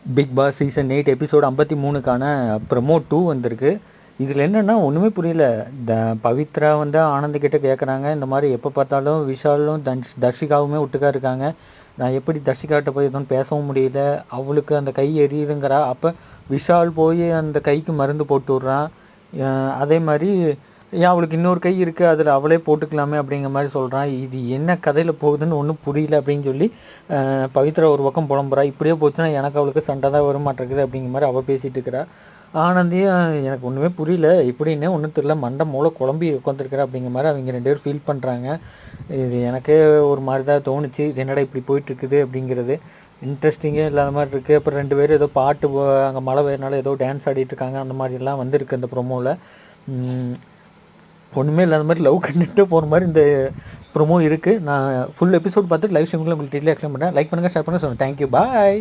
Big Boss season 8 episode 53க்கான promo 2 வந்திருக்கு. இதில் என்னென்னா ஒன்றுமே புரியல. பவித்ரா வந்து ஆனந்த் கிட்ட கேட்குறாங்க, இந்த மாதிரி எப்போ பார்த்தாலும் விஷாலும் தர்ஷிகாவுமே ஒட்டுக்கா இருக்காங்க, நான் எப்படி தர்ஷிகாட்ட போய் எதுவும் பேசவும் முடியல, அவளுக்கு அந்த கை எரியுதுங்கிறா. அப்போ விஷால் போய் அந்த கைக்கு மருந்து போட்டு விட்றான். அதே மாதிரி ஏன் அவளுக்கு இன்னொரு கை இருக்குது, அதில் அவளே போட்டுக்கலாமே அப்படிங்கிற மாதிரி சொல்கிறான். இது என்ன கதையில் போகுதுன்னு ஒன்றும் புரியல அப்படின்னு சொல்லி பவித்ரா ஒரு பக்கம் புலம்புறா. இப்படியே போச்சுன்னா எனக்கு அவளுக்கு சண்டை தான் வர மாட்டேங்குது அப்படிங்கிற மாதிரி அவள் பேசிகிட்டு இருக்கிறா. ஆனந்தியும் எனக்கு ஒன்றுமே புரியல, இப்படின்னே ஒன்றும் தெரியல, மண்டை மூளை குழம்பி உட்காந்துருக்கிறா அப்படிங்கிற மாதிரி அவங்க 2 பேரும் ஃபீல் பண்ணுறாங்க. இது எனக்கே ஒரு மாதிரி தான் தோணுச்சு, இது என்னடா இப்படி போயிட்டுருக்குது அப்படிங்கிறது. இன்ட்ரெஸ்டிங்கே இல்லாத மாதிரி இருக்குது. அப்புறம் 2 பேரும் ஏதோ பாட்டு அங்கே மழை பெய்யறனால ஏதோ டான்ஸ் ஆடிட்டு இருக்காங்க, அந்த மாதிரிலாம் வந்திருக்கு அந்த ப்ரொமோவில். ஒன்றுமே இல்லாத மாதிரி லவ் கண்டிட்டு போகிற மாதிரி இந்த ப்ரொமோ இருக்குது. நான் ஃபுல் எபிசோட் பார்த்துட்டு லைவ் ஸ்ட்ரீமில் உங்களுக்கு டீட்டெயில் எக்ஸ்பிளைன் பண்ணுறேன். லைக் பண்ணுங்கள், ஷேர் பண்ணுங்கள். தேங்க்யூ, பாய்.